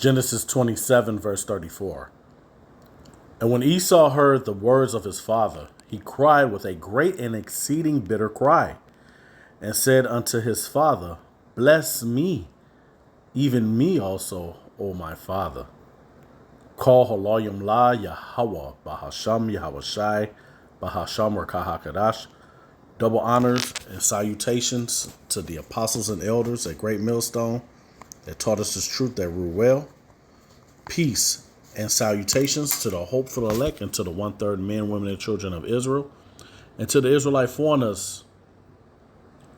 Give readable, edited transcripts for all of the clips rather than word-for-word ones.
Genesis 27, verse 34. And when Esau heard the words of his father, he cried with a great and exceeding bitter cry, and said unto his father, Bless me, even me also, O my father. Call Haloyim La Yahweh, Bahasham Yahweh Bahasham Rakahakadash. Double honors and salutations to the apostles and elders at Great Millstone that taught us this truth that rule well. Peace and salutations to the hopeful elect and to the 1/3 men, women, and children of Israel, and to the Israelite foreigners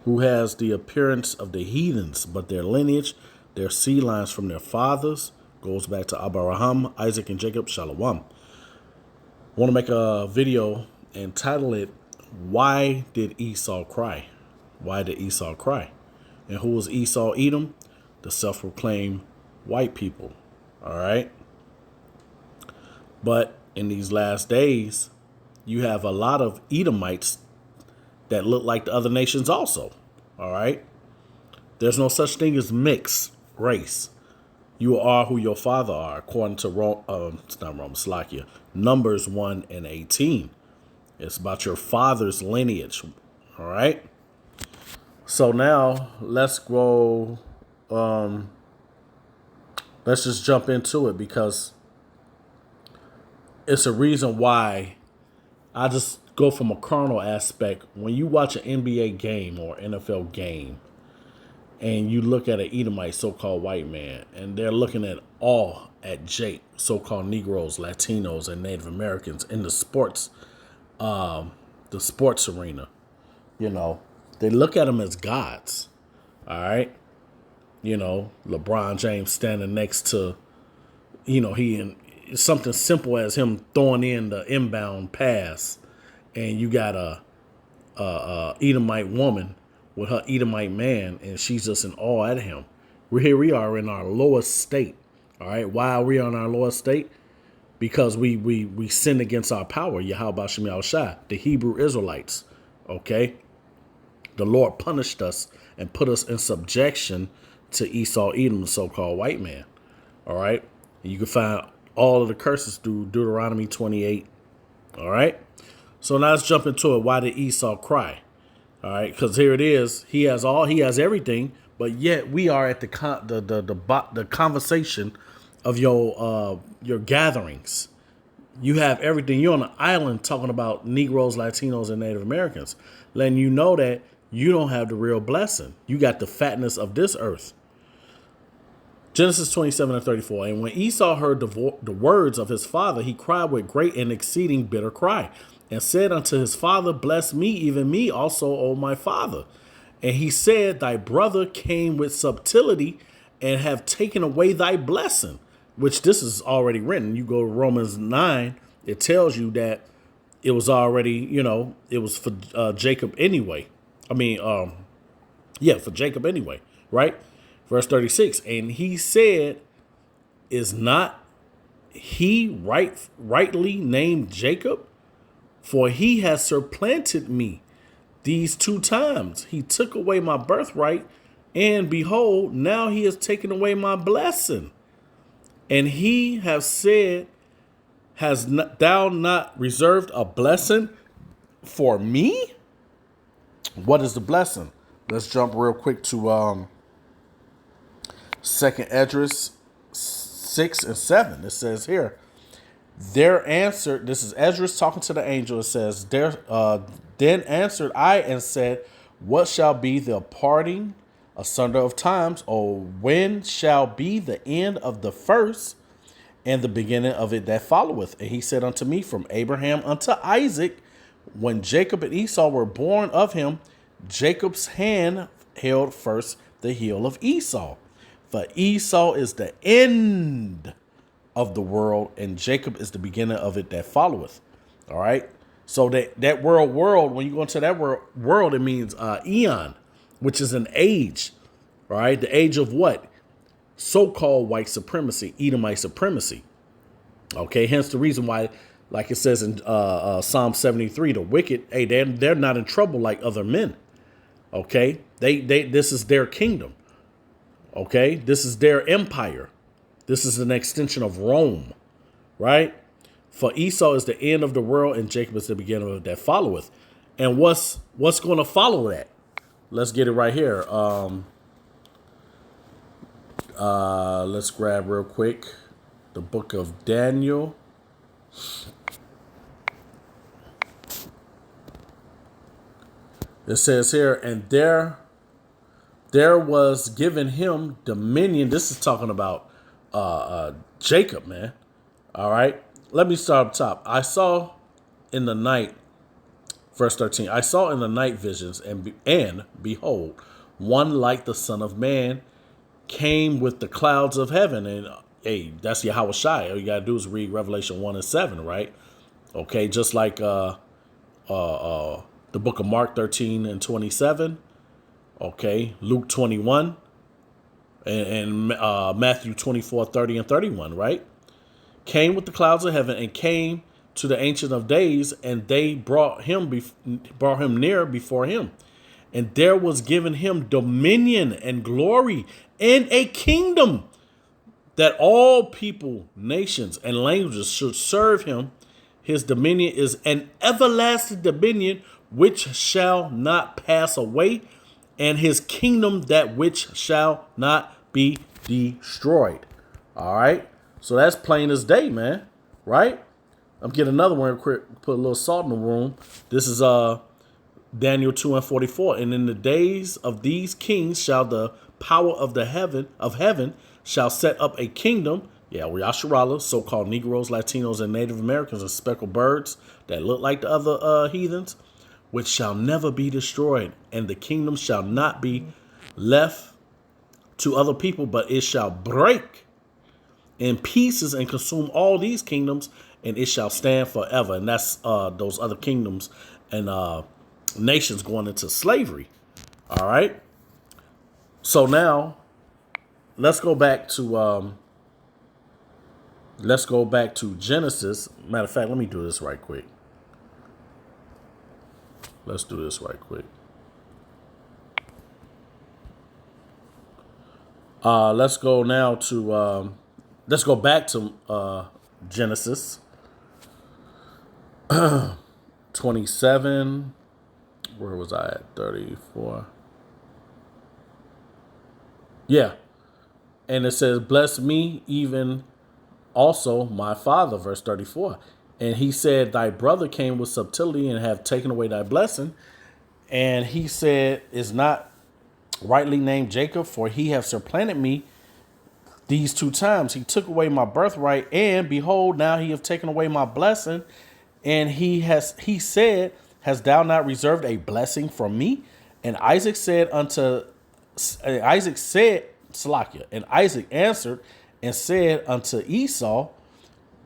who has the appearance of the heathens, but their lineage, their seed lines from their fathers, goes back to Abraham, Isaac, and Jacob. Shalom. I want to make a video and title it, Why Did Esau Cry? Why did Esau cry? And who was Esau Edom? The self-proclaimed white people. All right. But in these last days, you have a lot of Edomites that look like the other nations also. All right. There's no such thing as mixed race. You are who your father are, according to Numbers 1:18. It's about your father's lineage. All right. So now let's go. Let's just jump into it, because it's a reason why I just go from a carnal aspect. When you watch an NBA game or NFL game and you look at an Edomite, so-called white man, and they're looking at Jake, so-called Negroes, Latinos, and Native Americans in the sports arena, they look at them as gods. All right. LeBron James standing next to, something simple as him throwing in the inbound pass, and you got a Edomite woman with her Edomite man, and she's just in awe at him. We are in our lowest state. All right. Why are we on our lowest state? Because we sinned against our power, Yahweh Shem Yahushua, the Hebrew Israelites. Okay. The Lord punished us and put us in subjection to Esau Edom, the so-called white man. All right. You can find all of the curses through Deuteronomy 28. All right. So now let's jump into it. Why did Esau cry? All right. Because here it is. He has everything, but yet we are at the conversation of your gatherings. You have everything. You're on an island talking about Negroes, Latinos, and Native Americans, letting you know that you don't have the real blessing. You got the fatness of this earth. Genesis 27:34. And when Esau heard the words of his father, he cried with great and exceeding bitter cry, and said unto his father, Bless me, even me also, O my father. And he said, Thy brother came with subtlety, and have taken away thy blessing. Which this is already written. You go to Romans 9, it tells you that it was already, it was for Jacob anyway. For Jacob anyway, right? Verse 36, and he said, Is not he rightly named Jacob? For he has supplanted me these 2 times. He took away my birthright, and behold, now he has taken away my blessing. And he have said, thou not reserved a blessing for me? What is the blessing? Let's jump real quick to 2nd Esdras 6 and 7. It says here, there answered, this is Esdras talking to the angel. It says, then answered I and said, What shall be the parting asunder of times, or when shall be the end of the first and the beginning of it that followeth? And he said unto me, From Abraham unto Isaac, when Jacob and Esau were born of him, Jacob's hand held first the heel of Esau. For Esau is the end of the world, and Jacob is the beginning of it that followeth. All right. So that world, when you go into that world, it means eon, which is an age. All right. The age of what? So-called white supremacy, Edomite supremacy. Okay. Hence the reason why, like it says in Psalm 73, the wicked, hey, they're not in trouble like other men. Okay. This is their kingdom. Okay. This is their empire. This is an extension of Rome, right? For Esau is the end of the world, and Jacob is the beginning of that followeth. And what's going to follow that? Let's get it right here. Let's grab real quick the book of Daniel. It says here, and there was given him dominion. This is talking about Jacob, man. All right. Let me start up top. I saw in the night, verse 13, I saw in the night visions, and behold, one like the Son of Man came with the clouds of heaven. And hey, that's Yahweh Shai. All you got to do is read Revelation 1 and 7, right? Okay, just like the book of Mark 13 and 27. Okay, Luke 21 and Matthew 24, 30 and 31, right? Came with the clouds of heaven and came to the Ancient of Days, and they brought him near before him. And there was given him dominion and glory and a kingdom, that all people, nations, and languages should serve him. His dominion is an everlasting dominion which shall not pass away, and his kingdom that which shall not be destroyed. All right. So that's plain as day, man. Right? I'm getting another one real quick, put a little salt in the room. This is Daniel 2 and 44. And in the days of these kings shall the power of heaven shall set up a kingdom. Yeah, we Asherala, so-called Negroes, Latinos, and Native Americans, and speckled birds that look like the other heathens, which shall never be destroyed. And the kingdom shall not be left to other people, but it shall break in pieces and consume all these kingdoms, and it shall stand forever. And that's those other kingdoms and nations going into slavery. All right. So now let's go back to Genesis. Matter of fact, let me do this right quick. Let's do this right quick. Let's go now to let's go back to Genesis 27. Where was I at? 34. Yeah. And it says, bless me even also my father, verse 34. And he said, thy brother came with subtlety and have taken away thy blessing. And he said, is not rightly named Jacob, for he have supplanted me these 2 times. He took away my birthright, and behold, now he have taken away my blessing. And he said, hast thou not reserved a blessing from me? And Isaac answered and said unto Esau,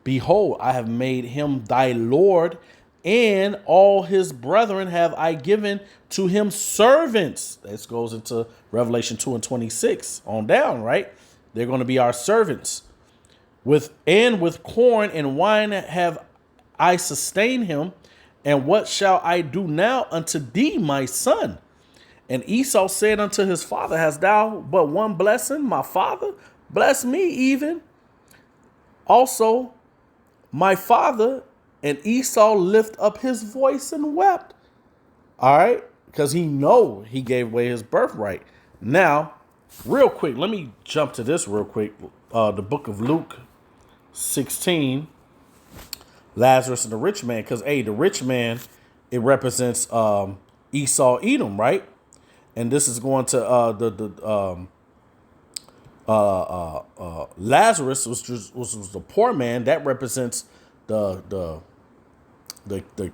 behold, I have made him thy Lord, and all his brethren have I given to him servants. This goes into Revelation 2 and 26 on down, right? They're going to be our servants. With corn and wine have I sustained him. And what shall I do now unto thee, my son? And Esau said unto his father, hast thou but one blessing, my father? Bless me even. Also, my father. And Esau lift up his voice and wept. All right. Because he gave away his birthright. Now, real quick, let me jump to this real quick. The book of Luke 16. Lazarus and the rich man. Because, the rich man, it represents Esau, Edom, right? And this is going to Lazarus was the poor man. That represents the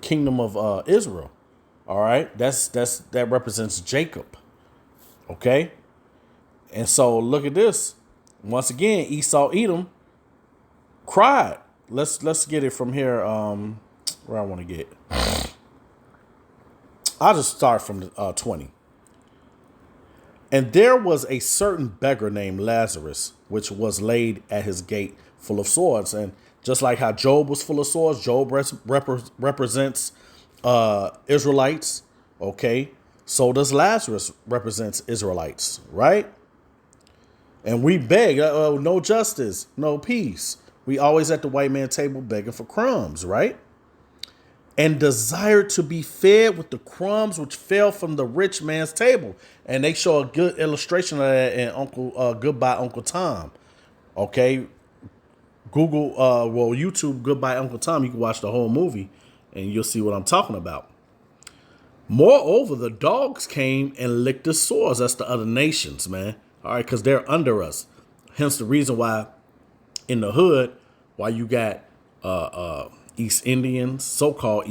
kingdom of Israel. All right, that represents Jacob. Okay, and so look at this. Once again, Esau, Edom cried. Let's get it from here. Where I want to get. I'll just start from 20. And there was a certain beggar named Lazarus, which was laid at his gate full of swords. And just like how Job was full of swords, Job represents Israelites. Okay. So does Lazarus represents Israelites, right? And we beg, no justice, no peace. We always at the white man table begging for crumbs, right? And desired to be fed with the crumbs which fell from the rich man's table. And they show a good illustration of that in Goodbye Uncle Tom. Okay, Google, YouTube Goodbye Uncle Tom. You can watch the whole movie, and you'll see what I'm talking about. Moreover, the dogs came and licked the sores. That's the other nations, man. All right, because they're under us. Hence the reason why in the hood, why you got East Indians, so-called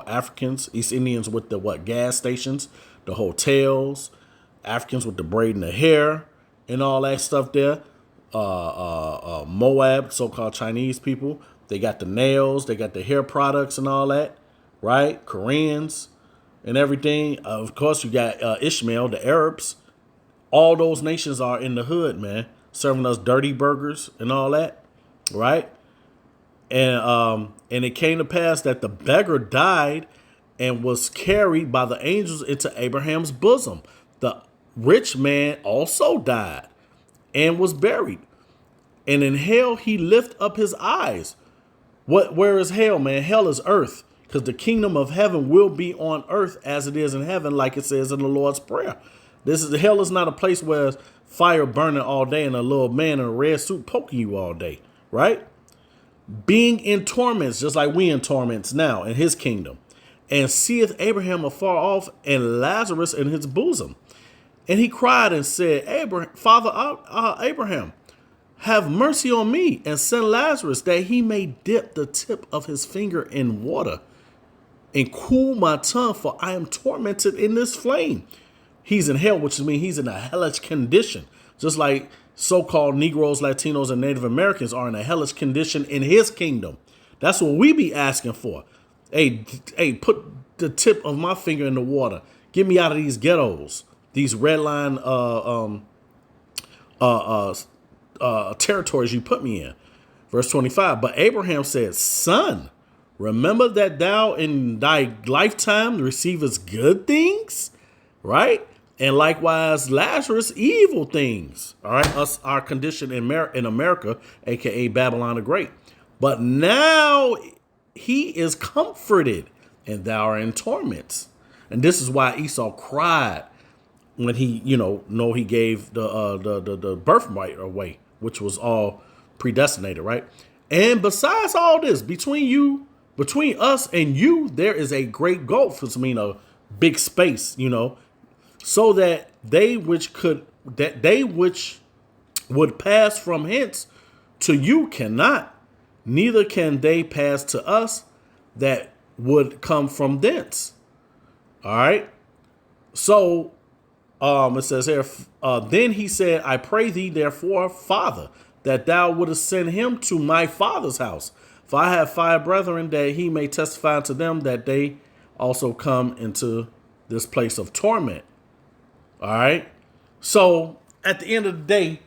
Africans, East Indians with the gas stations, the hotels, Africans with the braid in the hair and all that stuff there. Moab, so-called Chinese people, they got the nails, they got the hair products and all that, right? Koreans and everything. Of course, you got Ishmael, the Arabs. All those nations are in the hood, man, serving us dirty burgers and all that, right? And it came to pass that the beggar died and was carried by the angels into Abraham's bosom. The rich man also died and was buried. And in hell he lift up his eyes. Where is hell, man? Hell is earth, because the kingdom of heaven will be on earth as it is in heaven, like it says in the Lord's Prayer. Hell is not a place where fire burning all day and a little man in a red suit poking you all day, right? Being in torments, just like we in torments now in his kingdom, and seeth Abraham afar off and Lazarus in his bosom. And he cried and said, Father Abraham, have mercy on me and send Lazarus that he may dip the tip of his finger in water and cool my tongue, for I am tormented in this flame. He's in hell, which means he's in a hellish condition, just like so-called Negroes, Latinos, and Native Americans are in a hellish condition in his kingdom. That's what we be asking for. Hey, put the tip of my finger in the water. Get me out of these ghettos, these red line territories you put me in. Verse 25, but Abraham said, Son, remember that thou in thy lifetime receivest good things, right? And likewise, Lazarus, evil things. All right, our condition in America, aka Babylon the Great. But now he is comforted, and thou art in torments. And this is why Esau cried when he, he gave the birthright away, which was all predestinated, right? And besides all this, between us and you, there is a great gulf. I mean, a big space, so that they which would pass from hence to you cannot, neither can they pass to us that would come from thence. All right. So it says here, then he said, I pray thee, therefore, Father, that thou wouldest send him to my father's house. For I have 5 brethren, that he may testify to them that they also come into this place of torment. All right. So at the end of the day,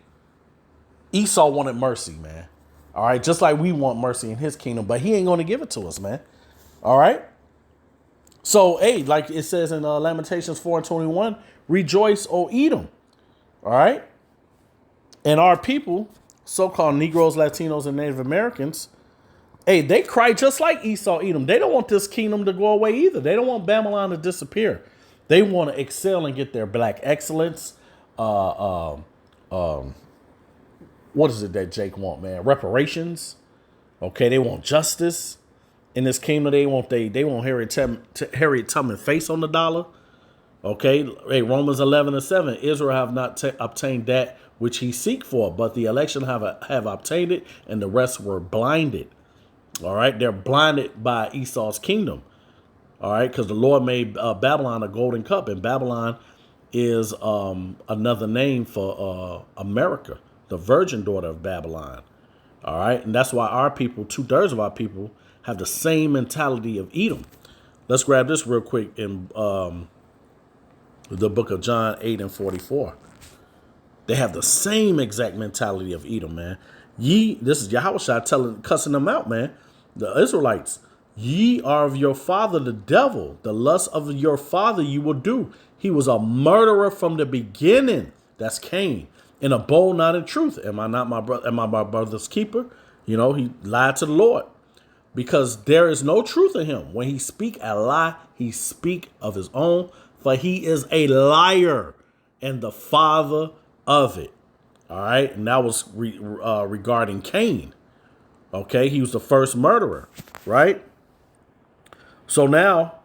Esau wanted mercy, man. All right. Just like we want mercy in his kingdom, but he ain't going to give it to us, man. All right. So, hey, like it says in Lamentations 4:21, rejoice, O Edom. All right. And our people, so-called Negroes, Latinos, and Native Americans, hey, they cry just like Esau, Edom. They don't want this kingdom to go away either. They don't want Babylon to disappear. They want to excel and get their black excellence. What is it that Jake want, man? Reparations. Okay, they want justice in this kingdom. They want Harriet Tubman face on the dollar. Okay, hey, Romans 11:7. Israel have not obtained that which he seek for, but the election have obtained it, and the rest were blinded. All right, they're blinded by Esau's kingdom. All right, because the Lord made Babylon a golden cup, and Babylon is another name for America, the virgin daughter of Babylon. All right, and that's why our people, 2/3 of our people, have the same mentality of Edom. Let's grab this real quick in the book of John 8:44. They have the same exact mentality of Edom, man. This is Yahushua cussing them out, man. The Israelites. Ye are of your father, the devil. The lust of your father you will do. He was a murderer from the beginning. That's Cain. In a bold, not in truth. Am I not my brother? Am I my brother's keeper? He lied to the Lord because there is no truth in him. When he speak a lie, he speak of his own, for he is a liar and the father of it. All right. And that was regarding Cain. Okay. He was the first murderer. Right. So now,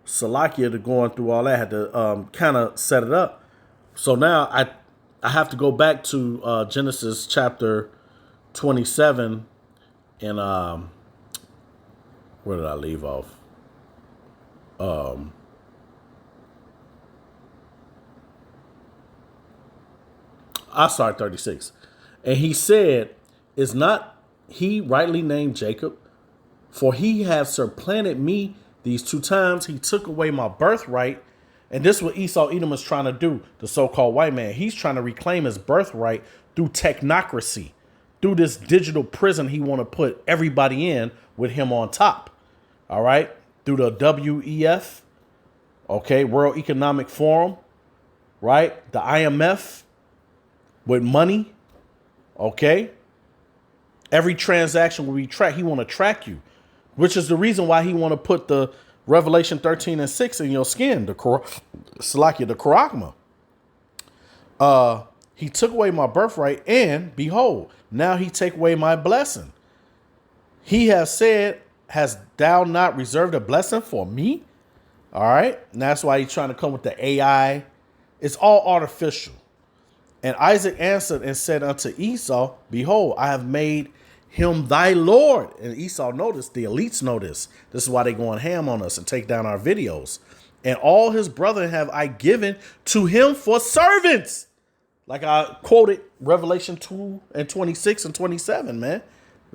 Salakia, to going through all that, had to kind of set it up. So now I have to go back to Genesis chapter 27 and where did I leave off? I start 36. And he said, is not he rightly named Jacob? For he hath supplanted me these 2 times. He took away my birthright. And this is what Esau Edom is trying to do, the so-called white man. He's trying to reclaim his birthright through technocracy, through this digital prison he want to put everybody in with him on top. All right? Through the WEF, okay, World Economic Forum, right? The IMF with money, okay? Every transaction will be tracked. He want to track you, which is the reason why he want to put the Revelation 13:6 in your skin, the Karachma. He took away my birthright, and behold, now he take away my blessing. He has said, hast thou not reserved a blessing for me? All right. And that's why he's trying to come with the AI. It's all artificial. And Isaac answered and said unto Esau, behold, I have made him thy Lord. And Esau noticed, the elites know this. This is why they going ham on us and take down our videos. And all his brethren have I given to him for servants. Like I quoted Revelation 2:26 and 27, man.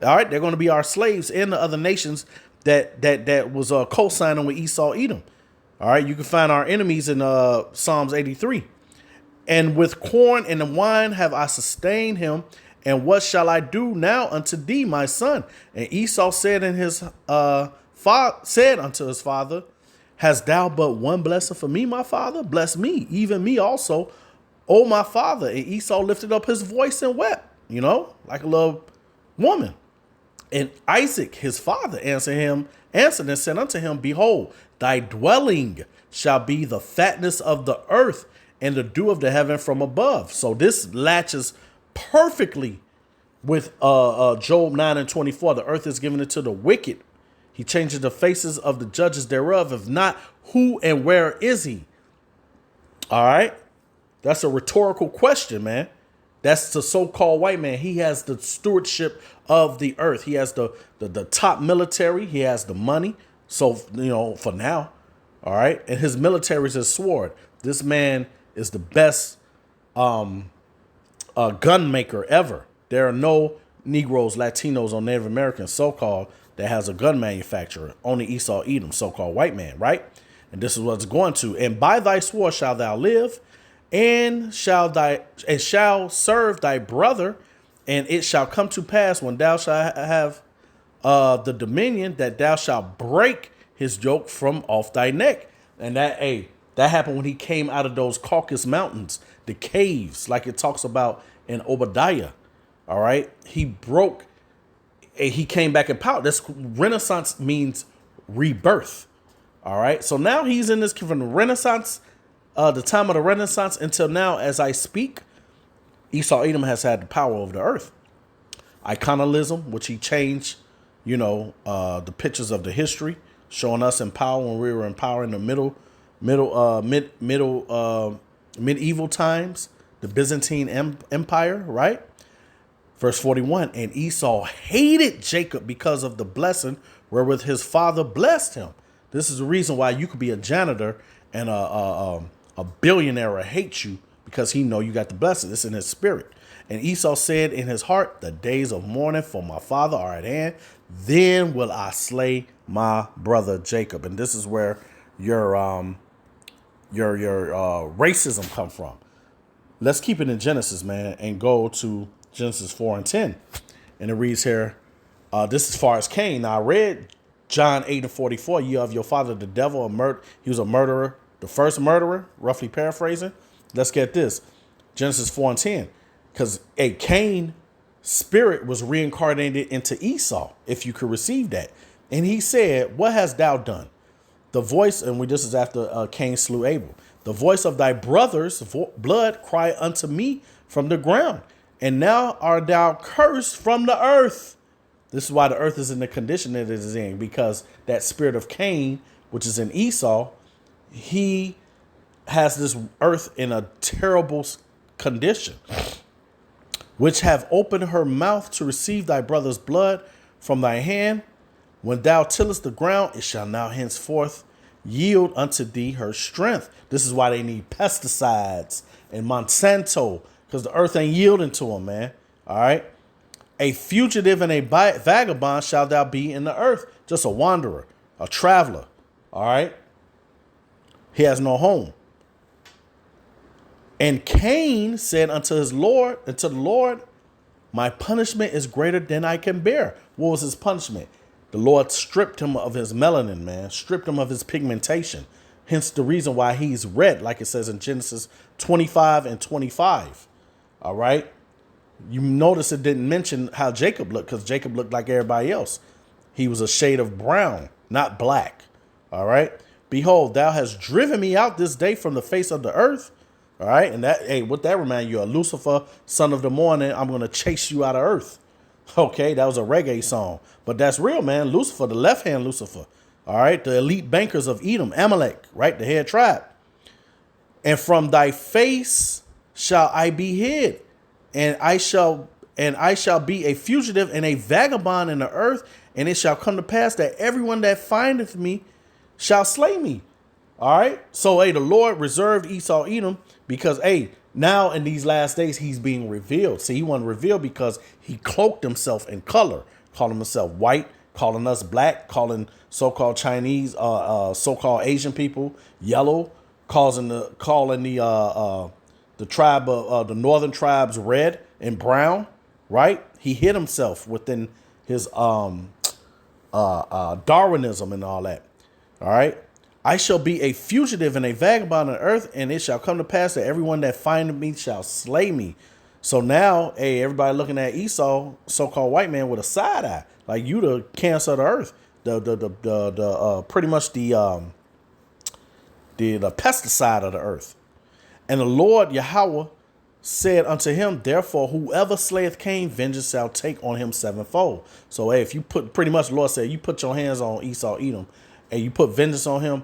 All right, they're going to be our slaves in the other nations that was co-signing with Esau Edom. All right, you can find our enemies in Psalms 83. And with corn and the wine have I sustained him. And what shall I do now unto thee, my son? And Esau said unto his father, hast thou but one blessing for me, my father? Bless me, even me also, O my father. And Esau lifted up his voice and wept, like a little woman. And Isaac, his father, answered and said unto him, behold, thy dwelling shall be the fatness of the earth and the dew of the heaven from above. So this latches perfectly with Job 9:24. The earth is given it to the wicked. He changes the faces of the judges thereof. If not, who and where is he? All right. That's a rhetorical question, man. That's the so-called white man. He has the stewardship of the earth. He has the top military. He has the money. So, for now. All right. And his military is his sword. This man is the best gun maker ever. There are no Negroes, Latinos, or Native Americans, so-called, that has a gun manufacturer. Only Esau Edom, so-called white man, right? And this is what it's going to. And by thy sword shalt thou live, and shall serve thy brother, and it shall come to pass when thou shalt have the dominion that thou shalt break his yoke from off thy neck. And that happened when he came out of those Caucasus Mountains, the caves, like it talks about in Obadiah. All right. He came back in power. This Renaissance means rebirth. All right. So now he's in this from the Renaissance, the time of the Renaissance until now, as I speak, Esau Edom has had the power over the earth. Iconolism, which he changed, the pictures of the history, showing us in power when we were in power in the medieval times, the Byzantine Empire, right? Verse 41, and Esau hated Jacob because of the blessing wherewith his father blessed him. This is the reason why you could be a janitor and a billionaire hate you, because he know you got the blessing. It's in his spirit. And Esau said in his heart, the days of mourning for my father are at hand. Then will I slay my brother Jacob. And this is where your racism come from. Let's keep it in Genesis, man, and go to Genesis 4:10. And it reads here, this is as far as Cain. Now I read John 8:44. You of your father, the devil, he was a murderer, the first murderer, roughly paraphrasing. Let's get this. Genesis 4:10. Because a Cain spirit was reincarnated into Esau, if you could receive that. And he said, what hast thou done? The voice, and this is after Cain slew Abel. The voice of thy brother's blood cry unto me from the ground. And now art thou cursed from the earth. This is why the earth is in the condition that it is in, because that spirit of Cain, which is in Esau, he has this earth in a terrible condition, which have opened her mouth to receive thy brother's blood from thy hand. When thou tillest the ground, it shall now henceforth yield unto thee her strength. This is why they need pesticides and Monsanto, because the earth ain't yielding to them, man. All right. A fugitive and a vagabond shall thou be in the earth. Just a wanderer, a traveler. All right. He has no home. And Cain said unto the Lord, my punishment is greater than I can bear. What was his punishment? The Lord stripped him of his melanin, man, stripped him of his pigmentation. Hence the reason why he's red, like it says in Genesis 25 and 25. All right. You notice it didn't mention how Jacob looked, because Jacob looked like everybody else. He was a shade of brown, not black. All right. Behold, thou hast driven me out this day from the face of the earth. All right. And that, hey, what that remind you of? Lucifer, son of the morning, I'm going to chase you out of earth. Okay. That was a reggae song, but that's real, man. Lucifer, the left hand Lucifer. All right. The elite bankers of Edom, Amalek, right? The head tribe. And from thy face shall I be hid, and I shall be a fugitive and a vagabond in the earth. And it shall come to pass that everyone that findeth me shall slay me. All right. So, hey, the Lord reserved Esau, Edom, because, hey, now in these last days, he's being revealed. See, he wasn't revealed because he cloaked himself in color, calling himself white, calling us black, calling so-called Chinese, so-called Asian people yellow, calling the tribe of the northern tribes red and brown. Right. He hid himself within his Darwinism and all that. All right. I shall be a fugitive and a vagabond on earth, and it shall come to pass that everyone that findeth me shall slay me. So now, hey, everybody looking at Esau, so-called white man, with a side eye, like you, the cancer of the earth, pretty much the pesticide of the earth. And the Lord Yahweh said unto him, therefore, whoever slayeth Cain, vengeance shall take on him sevenfold. So, hey, if you put, pretty much the Lord said, you put your hands on Esau, Edom, and you put vengeance on him,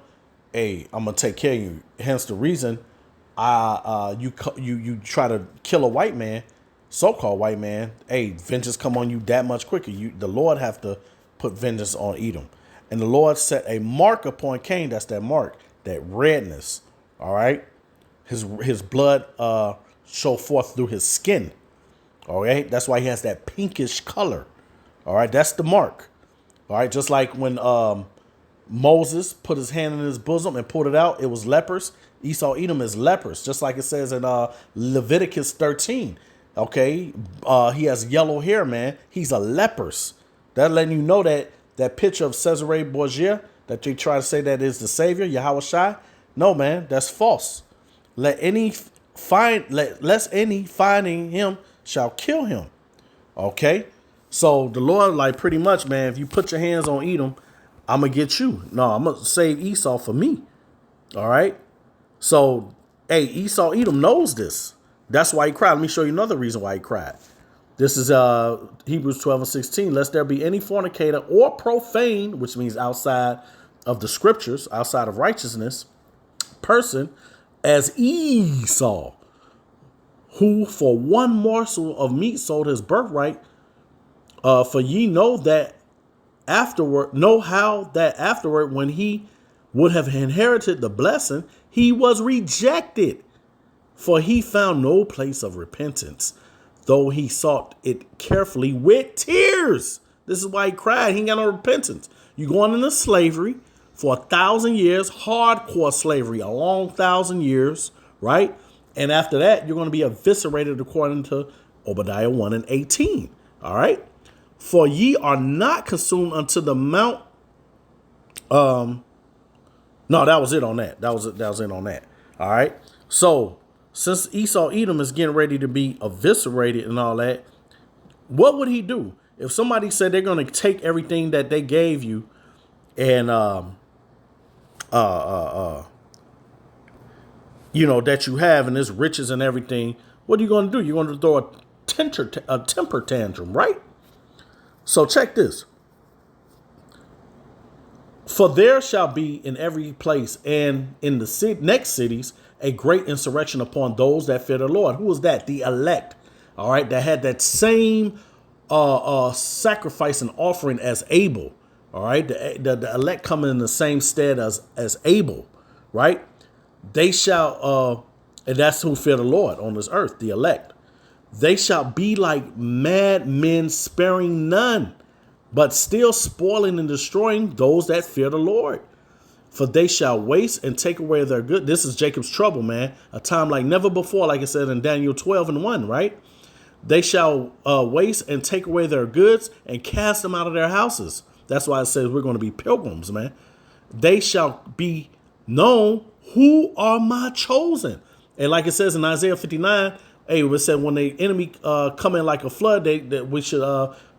hey, I'm gonna take care of you. Hence the reason you try to kill a white man, so-called white man, hey, vengeance come on you that much quicker. The Lord have to put vengeance on Edom. And the Lord set a mark upon Cain. That's that mark, that redness. All right. His blood show forth through his skin. All right. That's why he has that pinkish color. All right. That's the mark. All right. Just like when Moses put his hand in his bosom and pulled it out, it was lepers. Esau, Edom is lepers, just like it says in Leviticus 13. Okay. He has yellow hair, man. He's a lepers. That letting you know that picture of Cesare Borgia that they try to say that is the savior, Yahweh Shai. No, man, that's false. Lest any finding him shall kill him. Okay. So the Lord, like, pretty much, man, if you put your hands on Edom, I'm going to get you. No, I'm going to save Esau for me. All right. So, hey, Esau, Edom knows this. That's why he cried. Let me show you another reason why he cried. This is Hebrews 12 and 16. Lest there be any fornicator or profane, which means outside of the scriptures, outside of righteousness, person as Esau, who for one morsel of meat sold his birthright. For ye know how that afterward, when he would have inherited the blessing, he was rejected, for he found no place of repentance, though he sought it carefully with tears. This is why he cried. He ain't got no repentance. You're going into slavery for 1,000 years, hardcore slavery, a long 1,000 years, right? And after that, you're going to be eviscerated according to Obadiah 1 and 18. All right. For ye are not consumed unto the mount. No, that was it on that. That was it on that. All right. So Since Esau Edom is getting ready to be eviscerated and all that, what would he do? If somebody said they're going to take everything that they gave you and that you have and this riches and everything, what are you going to do? You're going to throw a temper tantrum, right? So check this. For there shall be in every place and in the next cities a great insurrection upon those that fear the Lord. Who was that? The elect. All right, that had that same sacrifice and offering as Abel. All right, the elect coming in the same stead as Abel. Right? They shall, and that's who fear the Lord on this earth, the elect. They shall be like mad men, sparing none, but still spoiling and destroying those that fear the Lord. For they shall waste and take away their good. This is Jacob's trouble, man. A time like never before, like I said in Daniel 12:1, right? They shall waste and take away their goods and cast them out of their houses. That's why it says we're going to be pilgrims, man. They shall be known who are my chosen. And like it says in Isaiah 59, hey, it said when the enemy come in like a flood, that we should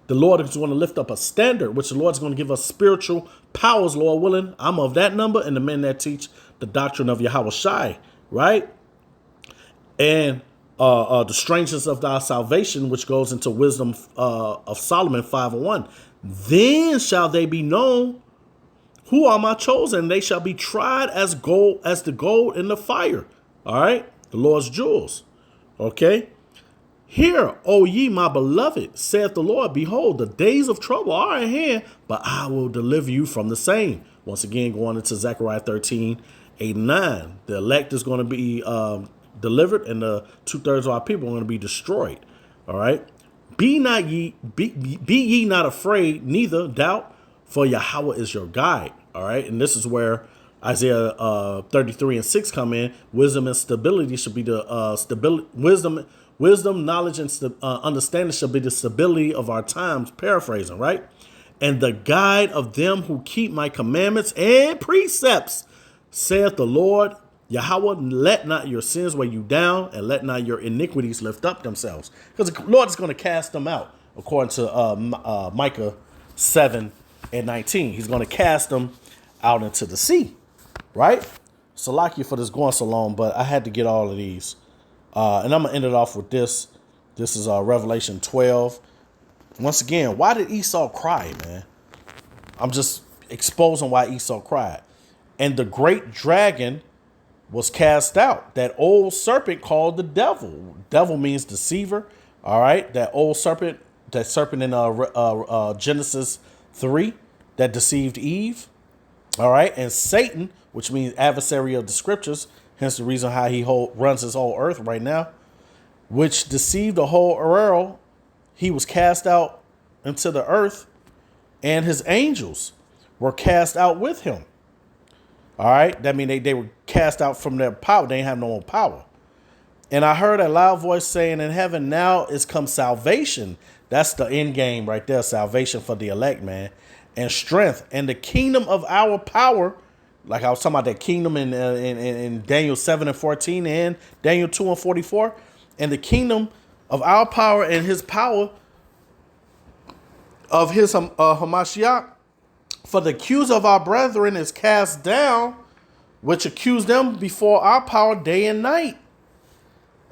the Lord is going to lift up a standard, which the Lord is going to give us spiritual powers, Lord willing. I'm of that number, and the men that teach the doctrine of Yahweh Shai, right? And the strangeness of thy salvation, which goes into wisdom of Solomon 5:1. Then shall they be known who are my chosen. They shall be tried as gold, as the gold in the fire. All right, the Lord's jewels. Okay. Hear, O ye my beloved, saith the Lord, behold, the days of trouble are at hand, but I will deliver you from the same. Once again, going into Zechariah 13:8-9. The elect is going to be delivered, and the 2/3 of our people are going to be destroyed. All right. Be ye not afraid, neither doubt, for Yahweh is your guide. All right. And this is where Isaiah 33:6 come in. Wisdom and stability should be the stability. Wisdom, knowledge, and understanding shall be the stability of our times, paraphrasing, right? And the guide of them who keep my commandments and precepts, saith the Lord, Yahweh, let not your sins weigh you down, and let not your iniquities lift up themselves. Because the Lord is going to cast them out, according to Micah 7:19. He's going to cast them out into the sea, right? Salakia for this going so long, but I had to get all of these. And I'm going to end it off with this. This is Revelation 12. Once again, why did Esau cry, man? I'm just exposing why Esau cried. And the great dragon was cast out. That old serpent called the devil. Devil means deceiver. All right. That old serpent, that serpent in Genesis 3 that deceived Eve. All right. And Satan, which means adversary of the scriptures. Hence the reason how he runs his whole earth right now, which deceived the whole world. He was cast out into the earth, and his angels were cast out with him. All right. That means they were cast out from their power. They didn't have no more power. And I heard a loud voice saying in heaven, now is come salvation. That's the end game right there. Salvation for the elect, man. And strength and the kingdom of our power. Like I was talking about that kingdom in Daniel 7:14 and Daniel 2:44. And the kingdom of our power and his power of his Hamashiach. For the accuser of our brethren is cast down, which accused them before our power day and night.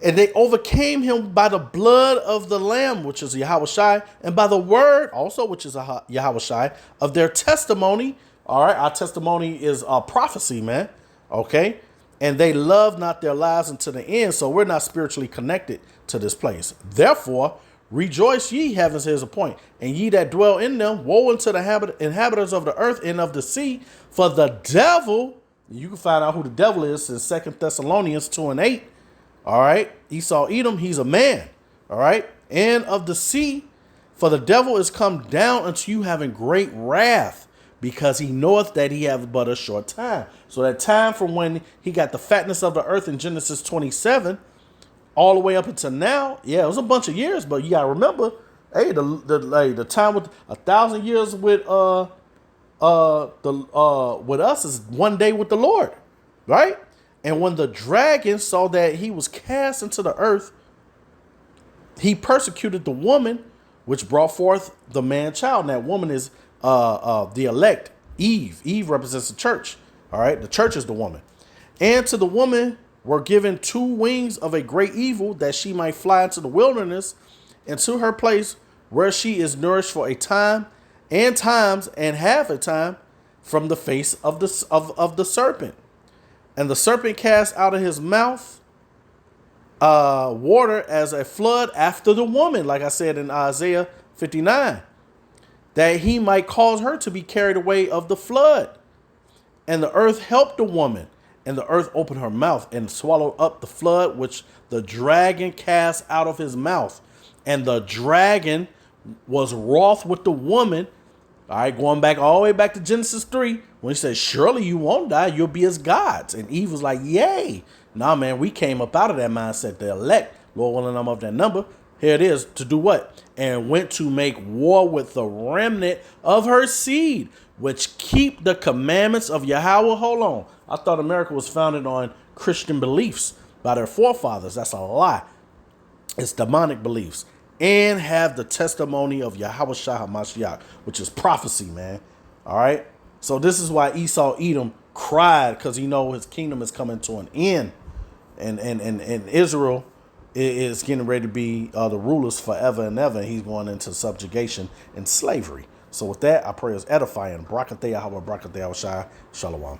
And they overcame him by the blood of the Lamb, which is Yahweh Shai, and by the word also, which is Yahweh Shai, of their testimony. All right, our testimony is prophecy, man. Okay, and they love not their lives unto the end, so we're not spiritually connected to this place. Therefore, rejoice ye, heavens, here's a point, and ye that dwell in them, woe unto the inhabitants of the earth and of the sea, for the devil, you can find out who the devil is in 2 Thessalonians 2:8. All right, Esau Edom, he's a man. All right, and of the sea, for the devil is come down unto you having great wrath, because he knoweth that he have but a short time. So that time from when he got the fatness of the earth in Genesis 27, all the way up until now, yeah, it was a bunch of years, but you gotta remember, hey, the time with 1,000 years with with us is one day with the Lord, right? And when the dragon saw that he was cast into the earth, he persecuted the woman which brought forth the man child. And that woman is the elect, Eve. Eve represents the church. All right, the church is the woman. And to the woman were given 2 wings of a great evil, that she might fly into the wilderness, into her place where she is nourished for a time and times and half a time from the face of the serpent. And the serpent cast out of his mouth water as a flood after the woman, like I said in Isaiah 59, that he might cause her to be carried away of the flood. And the earth helped the woman, and the earth opened her mouth and swallowed up the flood which the dragon cast out of his mouth. And the dragon was wroth with the woman. All right, going back all the way back to Genesis 3, when he said, surely you won't die, you'll be as gods. And Eve was like, yay. Nah, man, we came up out of that mindset. The elect, Lord willing, I'm of that number. Here it is, to do what? And went to make war with the remnant of her seed, which keep the commandments of Yahweh. Hold on. I thought America was founded on Christian beliefs by their forefathers. That's a lie. It's demonic beliefs. And have the testimony of Yahweh Shah HaMashiach, which is prophecy, man. All right? So this is why Esau Edom cried, because he know his kingdom is coming to an end. And Israel is getting ready to be the rulers forever and ever. He's going into subjugation and slavery. So with that, I pray it's edifying. Brakathea Hawa Brakathea Shai. Shalom.